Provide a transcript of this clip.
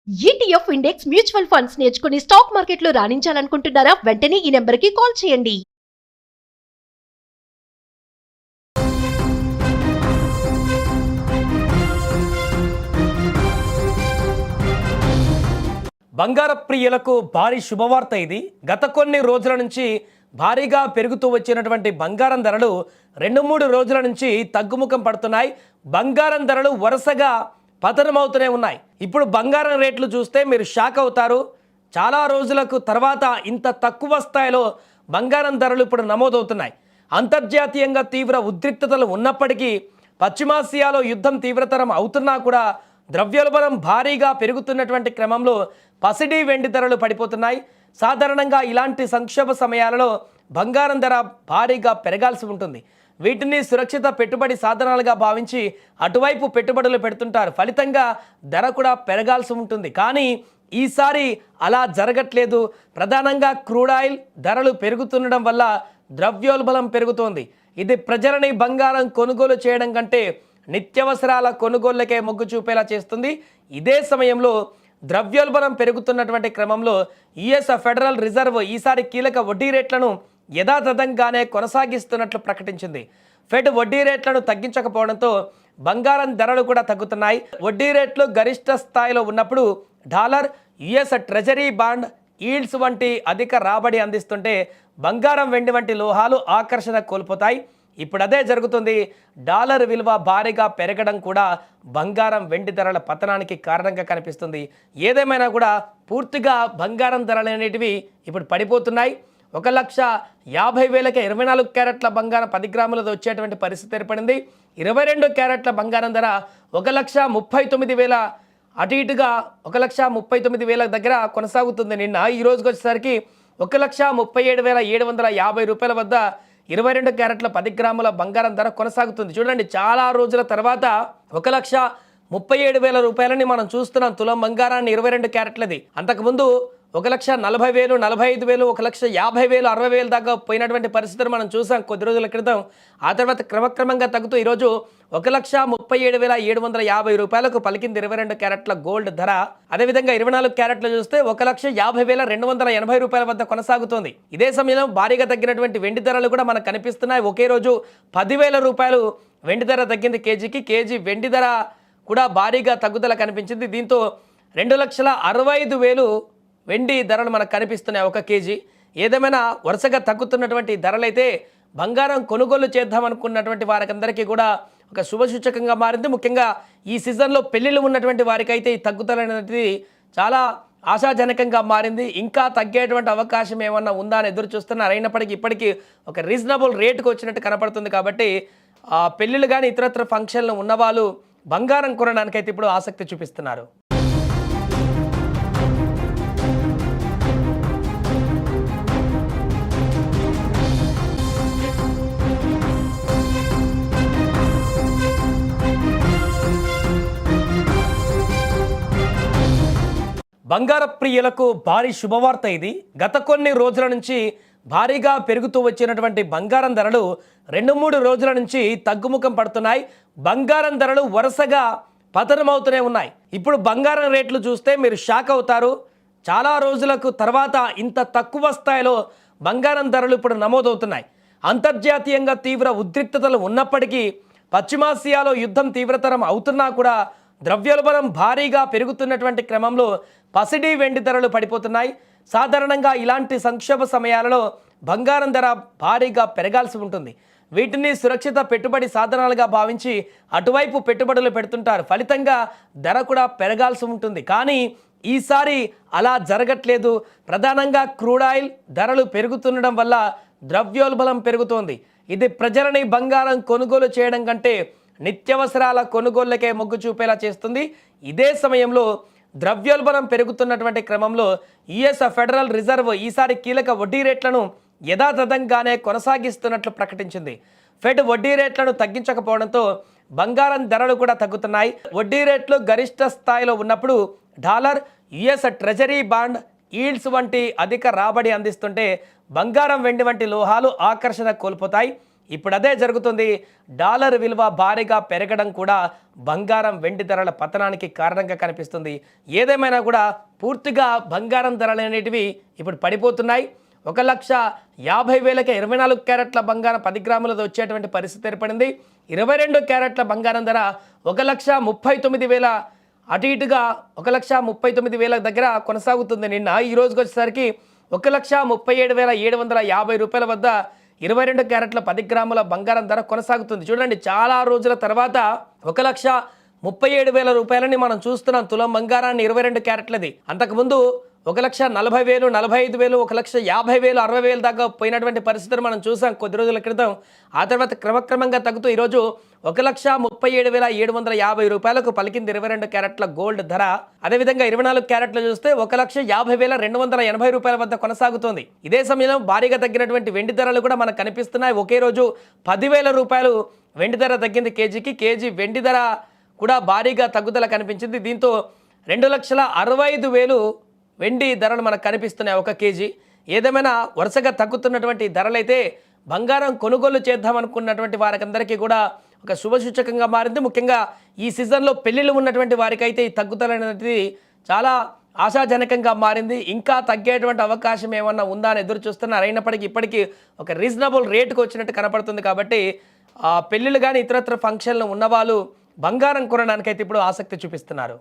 ETF index mutual funds నేర్చుకుని stock మార్కెట్లో రాణించాలనుకుంటున్నారా? వెంటనే ఈ నెంబర్కి కాల్ చేయండి. బంగార ప్రియులకు భారీ శుభవార్త ఇది. గత కొన్ని రోజుల నుంచి భారీగా పెరుగుతూ వచ్చినటువంటి బంగారం ధరలు 2-3 రోజుల నుంచి తగ్గుముఖం పడుతున్నాయి. బంగారం ధరలు వరుసగా పతనమవుతూనే ఉన్నాయి. ఇప్పుడు బంగారం రేట్లు చూస్తే మీరు షాక్ అవుతారు. చాలా రోజులకు తర్వాత ఇంత తక్కువ స్థాయిలో బంగారం ధరలు ఇప్పుడు నమోదవుతున్నాయి. అంతర్జాతీయంగా తీవ్ర ఉద్రిక్తతలు ఉన్నప్పటికీ పశ్చిమాసియాలో యుద్ధం తీవ్రతరం అవుతున్నా కూడా ద్రవ్యోల్బణం భారీగా పెరుగుతున్నటువంటి క్రమంలో పసిడి వెండి ధరలు పడిపోతున్నాయి. సాధారణంగా ఇలాంటి సంక్షోభ సమయాలలో బంగారం ధర భారీగా పెరగాల్సి ఉంటుంది. వీటిని సురక్షిత పెట్టుబడి సాధనాలుగా భావించి అటువైపు పెట్టుబడులు పెడుతుంటారు. ఫలితంగా ధర కూడా పెరగాల్సి ఉంటుంది. కానీ ఈసారి అలా జరగట్లేదు. ప్రధానంగా క్రూడ్ ఆయిల్ ధరలు పెరుగుతుండడం వల్ల ద్రవ్యోల్బణం పెరుగుతోంది. ఇది ప్రజలని బంగారం కొనుగోలు చేయడం కంటే నిత్యావసరాల కొనుగోళ్లకే మొగ్గు చూపేలా చేస్తుంది. ఇదే సమయంలో ద్రవ్యోల్బణం పెరుగుతున్నటువంటి క్రమంలో యుఎస్ ఫెడరల్ రిజర్వ్ ఈసారి కీలక వడ్డీ రేట్లను యథాతథంగానే కొనసాగిస్తున్నట్లు ప్రకటించింది. ఫెడ్ వడ్డీ రేట్లను తగ్గించకపోవడంతో బంగారం ధరలు కూడా తగ్గుతున్నాయి. వడ్డీ రేట్లు గరిష్ట స్థాయిలో ఉన్నప్పుడు dollar, US treasury bond yields వంటి అధిక రాబడి అందిస్తుంటే బంగారం, వెండి వంటి లోహాలు ఆకర్షణ కోల్పోతాయి. ఇప్పుడు అదే జరుగుతుంది. డాలర్ విలువ భారీగా పెరగడం కూడా బంగారం, వెండి ధరల పతనానికి కారణంగా కనిపిస్తుంది. ఏదేమైనా కూడా పూర్తిగా బంగారం ధరలు అనేటివి ఇప్పుడు పడిపోతున్నాయి. 1,50,000కే 24 క్యారెట్ల బంగారం 10 గ్రాములతో వచ్చేటువంటి పరిస్థితి ఏర్పడింది. 22 క్యారెట్ల బంగారం ధర 1,39,000 అటు ఇటుగా 1,39,000 దగ్గర కొనసాగుతుంది. నిన్న ఈ రోజుకి వచ్చేసరికి 1,37,750 రూపాయల వద్ద 22 క్యారెట్ల 10 గ్రాముల బంగారం ధర కొనసాగుతుంది. చూడండి, చాలా రోజుల తర్వాత 1,37,000 రూపాయలని మనం చూస్తున్నాం తులం బంగారాన్ని 22 క్యారెట్లది. అంతకుముందు 1,40,000, 45,000, 1,50,000, 60,000 దాకా పోయినటువంటి పరిస్థితులు మనం చూసాం కొద్ది రోజుల క్రితం. ఆ తర్వాత క్రమక్రమంగా తగ్గుతూ ఈరోజు 1,37,750 రూపాయలకు పలికింది 22 క్యారెట్ల గోల్డ్ ధర. అదేవిధంగా 24 క్యారెట్లు చూస్తే 1,50,280 రూపాయల వద్ద కొనసాగుతోంది. ఇదే సమయంలో భారీగా తగ్గినటువంటి వెండి ధరలు కూడా మనకు కనిపిస్తున్నాయి. ఒకే రోజు 10,000 రూపాయలు వెండి ధర తగ్గింది కేజీకి. కేజీ వెండి ధర కూడా భారీగా తగ్గుదల కనిపించింది. దీంతో 2,65,000 వెండి ధరలు మనకు కనిపిస్తున్నాయి ఒక కేజీ. ఏదేమైనా వరుసగా తగ్గుతున్నటువంటి ధరలైతే బంగారం కొనుగోలు చేద్దామనుకున్నటువంటి వారికందరికీ కూడా ఒక శుభసూచకంగా మారింది. ముఖ్యంగా ఈ సీజన్లో పెళ్లిళ్ళు ఉన్నటువంటి వారికైతే ఈ తగ్గుదల అనేది చాలా ఆశాజనకంగా మారింది. ఇంకా తగ్గేటువంటి అవకాశం ఏమన్నా ఉందా అని ఎదురు చూస్తున్నారు. అయినప్పటికీ ఇప్పటికీ ఒక రీజనబుల్ రేటుకు వచ్చినట్టు కనపడుతుంది. కాబట్టి పెళ్లిళ్ళు కానీ ఇతరత్ర ఫంక్షన్లు ఉన్నవాళ్ళు బంగారం కొనడానికైతే ఇప్పుడు ఆసక్తి చూపిస్తున్నారు. బంగార ప్రియులకు భారీ శుభవార్త ఇది. గత కొన్ని రోజుల నుంచి భారీగా పెరుగుతూ వచ్చినటువంటి బంగారం ధరలు 2-3 రోజుల నుంచి తగ్గుముఖం పడుతున్నాయి. బంగారం ధరలు వరుసగా పతనమవుతూనే ఉన్నాయి. ఇప్పుడు బంగారం రేట్లు చూస్తే మీరు షాక్ అవుతారు. చాలా రోజులకు తర్వాత ఇంత తక్కువ స్థాయిలో బంగారం ధరలు ఇప్పుడు నమోదవుతున్నాయి. అంతర్జాతీయంగా తీవ్ర ఉద్రిక్తతలు ఉన్నప్పటికీ పశ్చిమాసియాలో యుద్ధం తీవ్రతరం అవుతున్నా కూడా ద్రవ్యోల్బణం భారీగా పెరుగుతున్నటువంటి క్రమంలో పసిడి వెండి ధరలు పడిపోతున్నాయి. సాధారణంగా ఇలాంటి సంక్షోభ సమయాలలో బంగారం ధర భారీగా పెరగాల్సి ఉంటుంది. వీటిని సురక్షిత పెట్టుబడి సాధనాలుగా భావించి అటువైపు పెట్టుబడులు పెడుతుంటారు. ఫలితంగా ధర కూడా పెరగాల్సి ఉంటుంది. కానీ ఈసారి అలా జరగట్లేదు. ప్రధానంగా క్రూడ్ ఆయిల్ ధరలు పెరుగుతుండడం వల్ల ద్రవ్యోల్బణం పెరుగుతోంది. ఇది ప్రజలని బంగారం కొనుగోలు చేయడం కంటే నిత్యావసరాల కొనుగోళ్లకే మొగ్గు చూపేలా చేస్తుంది. ఇదే సమయంలో ద్రవ్యోల్బణం పెరుగుతున్నటువంటి క్రమంలో యుఎస్ ఫెడరల్ రిజర్వ్ ఈసారి కీలక వడ్డీ రేట్లను యథాతథంగానే కొనసాగిస్తున్నట్లు ప్రకటించింది. ఫెడ్ వడ్డీ రేట్లను తగ్గించకపోవడంతో బంగారం ధరలు కూడా తగ్గుతున్నాయి. వడ్డీ రేట్లు గరిష్ట స్థాయిలో ఉన్నప్పుడు dollar, US treasury bond yields వంటి అధిక రాబడి అందిస్తుంటే బంగారం, వెండి వంటి లోహాలు ఆకర్షణ కోల్పోతాయి. ఇప్పుడు అదే జరుగుతుంది. డాలర్ విలువ భారీగా పెరగడం కూడా బంగారం వెండి ధరల పతనానికి కారణంగా కనిపిస్తుంది. ఏదేమైనా కూడా పూర్తిగా బంగారం ధరలు అనేటివి ఇప్పుడు పడిపోతున్నాయి. 1,50,000కి 24 క్యారెట్ల బంగారం 10 గ్రాములతో వచ్చేటువంటి పరిస్థితి ఏర్పడింది. 22 క్యారెట్ల బంగారం ధర 1,39,000 అటు ఇటుగా 1,39,000 దగ్గర కొనసాగుతుంది. నిన్న ఈ రోజుకి వచ్చేసరికి 1,37,750 రూపాయల వద్ద 22 క్యారెట్ల 10 గ్రాముల బంగారం ధర కొనసాగుతుంది. చూడండి, చాలా రోజుల తర్వాత 1,37,000 రూపాయలని మనం చూస్తున్నాం తులం బంగారాన్ని 22 క్యారెట్లది. అంతకుముందు 1,40,000, 45,000, 1,50,000, 60,000 దాకా పోయినటువంటి పరిస్థితులు మనం చూసాం కొద్ది రోజుల క్రితం. ఆ తర్వాత క్రమక్రమంగా తగ్గుతూ ఈరోజు 1,37,750 రూపాయలకు పలికింది 22 క్యారెట్ల గోల్డ్ ధర. అదేవిధంగా 24 క్యారెట్లు చూస్తే 1,50,280 రూపాయల వద్ద కొనసాగుతుంది. ఇదే సమయంలో భారీగా తగ్గినటువంటి వెండి ధరలు కూడా మనకు కనిపిస్తున్నాయి. ఒకే రోజు 10,000 రూపాయలు వెండి ధర తగ్గింది కేజీకి. కేజీ వెండి ధర కూడా భారీగా తగ్గుదల కనిపించింది. దీంతో 2,65,000 వెండి ధరలు మనకు కనిపిస్తున్నాయి ఒక కేజీ. ఏదేమైనా వరుసగా తగ్గుతున్నటువంటి ధరలైతే బంగారం కొనుగోలు చేద్దామనుకున్నటువంటి వారికందరికీ కూడా ఒక శుభసూచకంగా మారింది. ముఖ్యంగా ఈ సీజన్లో పెళ్లిళ్ళు ఉన్నటువంటి వారికైతే ఈ తగ్గుదల అనేది చాలా ఆశాజనకంగా మారింది. ఇంకా తగ్గేటువంటి అవకాశం ఏమన్నా ఉందా అని ఎదురు చూస్తున్నారు. అయినప్పటికీ ఇప్పటికీ ఒక రీజనబుల్ రేటుకు వచ్చినట్టు కనపడుతుంది. కాబట్టి పెళ్ళిళ్ళు కానీ ఇతరత్ర ఫంక్షన్లు ఉన్నవాళ్ళు బంగారం కొనడానికైతే ఇప్పుడు ఆసక్తి చూపిస్తున్నారు.